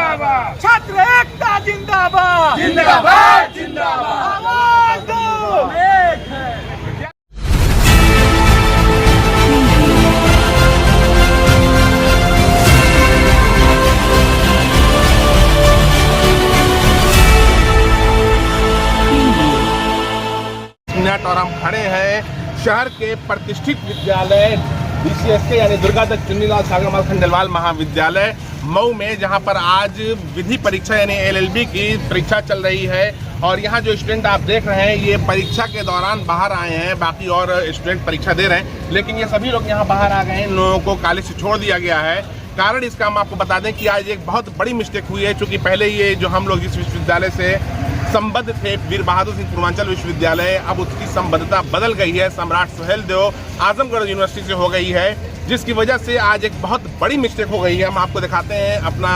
जिंदाबाद, छात्र एकता जिंदाबाद, जिंदाबाद जिंदाबाद। आवाज दो, एक है। और हम खड़े हैं शहर के प्रतिष्ठित विद्यालय DCSK यानी दुर्गादत्त चुन्नीलाल सागरमाल खंडेलवाल महाविद्यालय मऊ में, जहां पर आज विधि परीक्षा यानी LLB की परीक्षा चल रही है। और यहां जो स्टूडेंट आप देख रहे हैं ये परीक्षा के दौरान बाहर आए हैं, बाकी और स्टूडेंट परीक्षा दे रहे हैं, लेकिन ये सभी लोग यहां बाहर आ गए हैं। इन लोगों को कॉलेज से छोड़ दिया गया है। कारण इसका हम आपको बता दें कि आज एक बहुत बड़ी मिस्टेक हुई है, क्योंकि पहले ये जो हम लोग इस विश्वविद्यालय से संबद्ध थे वीर बहादुर सिंह पूर्वांचल विश्वविद्यालय, अब उसकी संबद्धता बदल गई है, सम्राट सुहेलदेव आजमगढ़ यूनिवर्सिटी से हो गई है, जिसकी वजह से आज एक बहुत बड़ी मिस्टेक हो गई है। हम आपको दिखाते हैं, अपना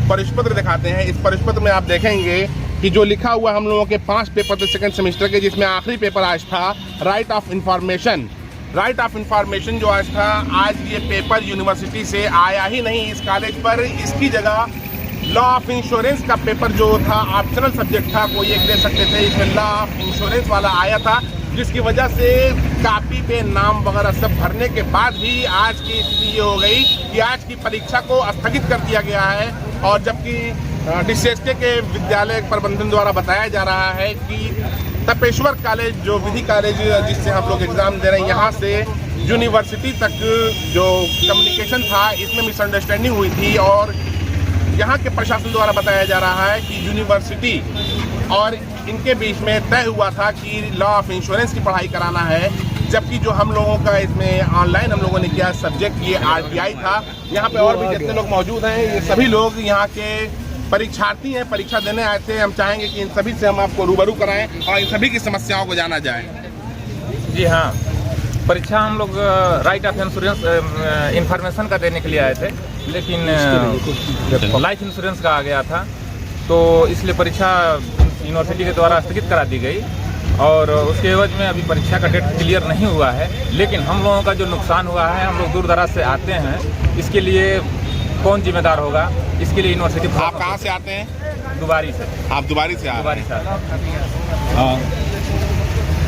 प्रवेश पत्र दिखाते हैं। इस प्रवेश पत्र में आप देखेंगे कि जो लिखा हुआ हम लोगों के 5 पेपर थे सेकंड सेमेस्टर के, जिसमें आखिरी पेपर आज था right of information. Right of information जो आज था, आज ये पेपर यूनिवर्सिटी से आया ही नहीं इस कॉलेज पर। इसकी जगह लॉ ऑफ इंश्योरेंस का पेपर जो था ऑप्शनल सब्जेक्ट था, कोई एक दे सकते थे, इसमें लॉ ऑफ इंश्योरेंस वाला आया था, जिसकी वजह से कापी पे नाम वगैरह सब भरने के बाद भी आज की स्थिति ये हो गई कि आज की परीक्षा को स्थगित कर दिया गया है। और जबकि DCSK के विद्यालय प्रबंधन द्वारा बताया जा रहा है कि तपेश्वर कॉलेज जो विधि कॉलेज जिससे हम लोग एग्जाम दे रहे हैं, यहाँ से यूनिवर्सिटी तक जो कम्युनिकेशन था इसमें मिसअंडरस्टैंडिंग हुई थी। और यहाँ के प्रशासन द्वारा बताया जा रहा है कि यूनिवर्सिटी और इनके बीच में तय हुआ था कि लॉ ऑफ इंश्योरेंस की पढ़ाई कराना है, जबकि जो हम लोगों का इसमें ऑनलाइन हम लोगों ने किया सब्जेक्ट ये RTI था। यहाँ पे और भी जितने लोग मौजूद हैं, ये सभी लोग यहाँ के परीक्षार्थी हैं, परीक्षा देने आए थे। हम चाहेंगे कि इन सभी से हम आपको रूबरू कराएं और इन सभी की समस्याओं को जाना जाए। जी हाँ, परीक्षा हम लोग राइट ऑफ इंश्योरेंस इंफॉर्मेशन का देने के लिए आए थे, लेकिन लाइफ इंश्योरेंस का आ गया था, तो इसलिए परीक्षा यूनिवर्सिटी के द्वारा स्थगित करा दी गई। और उसके एवज में अभी परीक्षा का डेट क्लियर नहीं हुआ है, लेकिन हम लोगों का जो नुकसान हुआ है, हम लोग दूर दराज से आते हैं, इसके लिए कौन जिम्मेदार होगा? इसके लिए यूनिवर्सिटी। आप कहाँ से आते हैं? दुबारी से। आप दुबारी से दुबारी से। हाँ,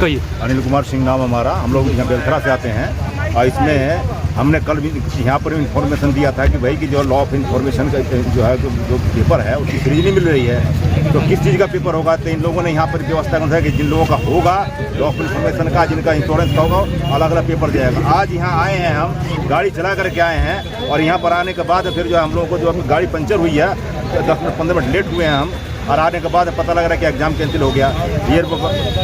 कहिए। अनिल कुमार सिंह नाम हमारा, हम लोग यहाँ बेलखरा से आते हैं। और इसमें हमने कल भी यहाँ पर इन्फॉर्मेशन दिया था कि भाई कि जो लॉ ऑफ इंफॉर्मेशन का जो है जो पेपर है उसकी सीरीज नहीं मिल रही है, तो किस चीज़ का पेपर होगा। तो इन लोगों ने यहाँ पर व्यवस्था कर कि जिन लोगों का होगा लॉ ऑफ इंफॉर्मेशन का, जिनका इंश्योरेंस का होगा, अलग अलग पेपर जाएगा। आज यहाँ आए हैं, हम गाड़ी चला करके आए हैं, और यहाँ पर आने के बाद फिर जो हम लोगों को जो अपनी गाड़ी पंचर हुई है, 10-15 मिनट लेट हुए हैं हम, और आने के बाद पता लग रहा है कि एग्जाम कैंसिल हो गया। ये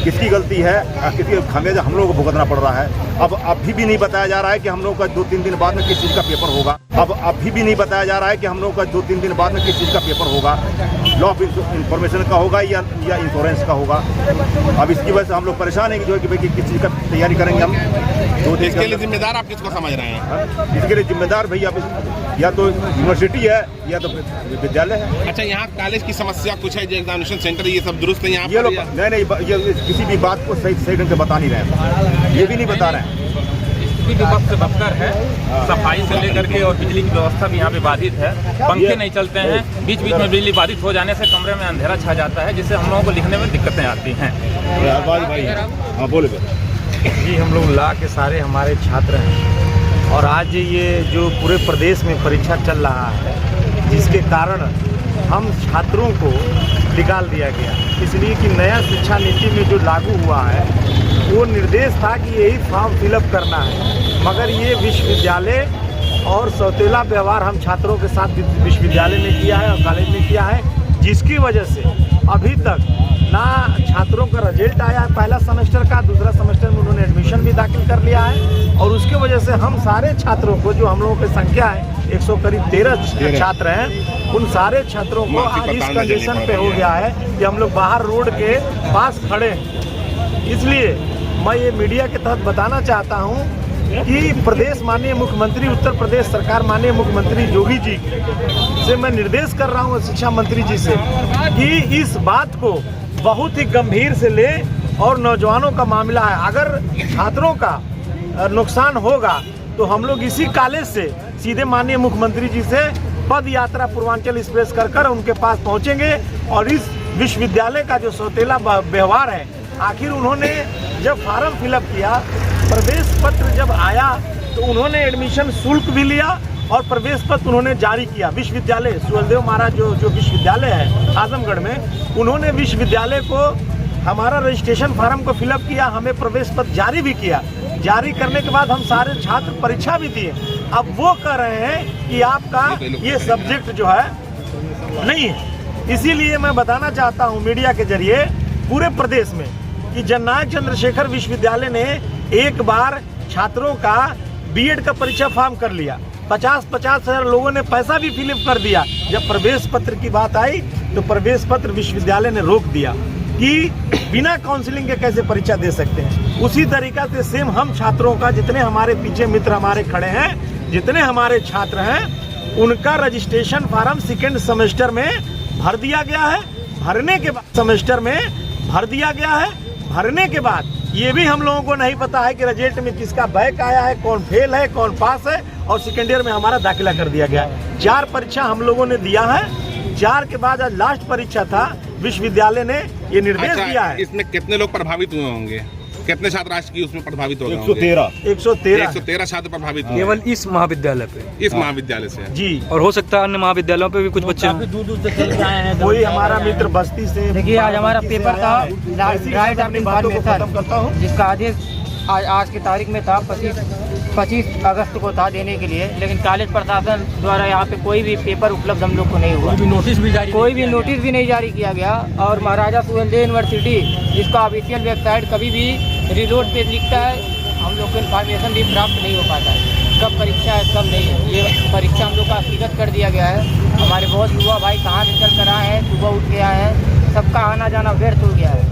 किसकी गलती है, किसकी खामियाजा हम लोगों को भुगतना पड़ रहा है। अब अभी भी नहीं बताया जा रहा है कि हम लोगों का 2-3 दिन बाद में किस चीज़ का पेपर होगा। अब अभी भी नहीं बताया जा रहा है कि हम लोगों का 2-3 दिन बाद में किस चीज़ का पेपर होगा, लॉ ऑफ इंफॉर्मेशन का होगा या इंश्योरेंस का होगा। अब इसकी वजह से हम लोग परेशान हैं कि जो है कि भाई किस चीज़ का तैयारी करेंगे हम। तो इसके लिए जिम्मेदार आप किसको समझ रहे हैं? इसके लिए जिम्मेदार भैया या तो यूनिवर्सिटी है या तो विद्यालय है। अच्छा, यहाँ कॉलेज की समस्या कुछ है, जो एग्जामिनेशन सेंटर ये सब दुरुस्त है यहाँ ये लोग नहीं ये किसी भी बात को सही ढंग से बता नहीं रहे हैं, ये भी नहीं बता रहे हैं। स्थिति भी वक्त से बदतर है, सफाई से लेकर के, और बिजली की व्यवस्था भी यहाँ पे बाधित है। पंखे नहीं चलते हैं, बीच बीच में बिजली बाधित हो जाने से कमरे में अंधेरा छा जाता है, जिससे हम लोगों को लिखने में दिक्कतें आती हैं। हाँ बोले जी, हम लोग ला के सारे हमारे छात्र हैं, और आज ये जो पूरे प्रदेश में परीक्षा चल रहा है, जिसके कारण हम छात्रों को निकाल दिया गया, इसलिए कि नया शिक्षा नीति में जो लागू हुआ है वो निर्देश था कि यही फॉर्म फिलअप करना है, मगर ये विश्वविद्यालय और सौतेला व्यवहार हम छात्रों के साथ विश्वविद्यालय ने किया है और कॉलेज ने किया है, जिसकी वजह से अभी तक ना छात्रों का रिजल्ट आया है पहला सेमेस्टर का, दूसरा सेमेस्टर में उन्होंने एडमिशन भी दाखिल कर लिया है। और उसके वजह से हम सारे छात्रों को, जो हम लोगों की संख्या है 113 छात्र हैं, उन सारे छात्रों को आज इस कंडीशन पे हो गया है कि हम लोग बाहर रोड के पास खड़े हैं। इसलिए मैं ये मीडिया के तहत बताना चाहता हूँ कि प्रदेश माननीय मुख्यमंत्री, उत्तर प्रदेश सरकार माननीय मुख्यमंत्री योगी जी से मैं निर्देश कर रहा हूँ, शिक्षा मंत्री जी से, कि इस बात को बहुत ही गंभीर से ले, और नौजवानों का मामला है, अगर छात्रों का नुकसान होगा तो हम लोग इसी कॉलेज से सीधे माननीय मुख्यमंत्री जी से पद यात्रा पूर्वांचल एक्सप्रेस कर उनके पास पहुंचेंगे। और इस विश्वविद्यालय का जो सौतेला व्यवहार है, आखिर उन्होंने जब फार्म फिलअप किया, प्रवेश पत्र जब आया तो उन्होंने एडमिशन शुल्क भी लिया और प्रवेश पत्र उन्होंने जारी किया। विश्वविद्यालय सुहेलदेव महाराज जो विश्वविद्यालय है आजमगढ़ में, उन्होंने विश्वविद्यालय को हमारा रजिस्ट्रेशन फार्म को फिलअप किया, हमें प्रवेश पत्र जारी भी किया। जारी करने के बाद हम सारे छात्र परीक्षा भी दिए। अब वो कह रहे हैं कि आपका ये सब्जेक्ट जो है नहीं है। इसीलिए मैं बताना चाहता हूँ मीडिया के जरिए पूरे प्रदेश में कि जननायक चंद्रशेखर विश्वविद्यालय ने एक बार छात्रों का बीएड का परीक्षा फॉर्म कर लिया। 50-50 हजार लोगों ने पैसा भी फिलअप कर दिया। जब प्रवेश पत्र की बात आई तो प्रवेश पत्र विश्वविद्यालय ने रोक दिया कि बिना काउंसलिंग के कैसे परीक्षा दे सकते हैं। उसी तरीका से सेम हम छात्रों का, जितने हमारे पीछे मित्र हमारे खड़े हैं, जितने हमारे छात्र हैं, उनका रजिस्ट्रेशन फार्म सेकेंड सेमेस्टर में भर दिया गया है। भरने के बाद सेमेस्टर में भर दिया गया है। भरने के बाद ये भी हम लोगों को नहीं पता है कि रिजल्ट में किसका बैक आया है, कौन फेल है, कौन पास है। और सेकेंड ईयर में हमारा दाखिला कर दिया गया है। 4 परीक्षा हम लोगों ने दिया है। 4 के बाद आज लास्ट परीक्षा था। विश्वविद्यालय ने ये निर्देश दिया है। इसमें कितने लोग प्रभावित हुए होंगे? कितने छात्र आज की उसमें प्रभावित हो गए? 113 छात्र प्रभावित हुए। केवल इस महाविद्यालय पे? इस महाविद्यालय से जी। और हो सकता है अन्य महाविद्यालयों पे भी कुछ बच्चे दूर से चल के आए हैं। कोई हमारा मित्र बस्ती से, देखिए आज हमारा पेपर था राइट ऑफ इन्फॉर्मेशन, करता हूँ जिसका आदेश आज की तारीख में था 25 अगस्त को था देने के लिए, लेकिन कॉलेज प्रशासन द्वारा यहाँ पे कोई भी पेपर उपलब्ध हम लोग को नहीं हुआ। कोई भी नोटिस भी नहीं जारी किया गया। और महाराजा सुहेलदेव यूनिवर्सिटी, जिसका ऑफिशियल वेबसाइट कभी भी रिलोड पे लिखता है, हम लोग को इन्फॉर्मेशन भी प्राप्त नहीं हो पाता है कब परीक्षा है कब नहीं है। ये परीक्षा हम लोग का हकीकत कर दिया गया है। हमारे बहुत युवा भाई कहाँ निकल कर आए हैं, सुबह उठ के आए हैं, सबका आना जाना व्यर्थ हो गया है।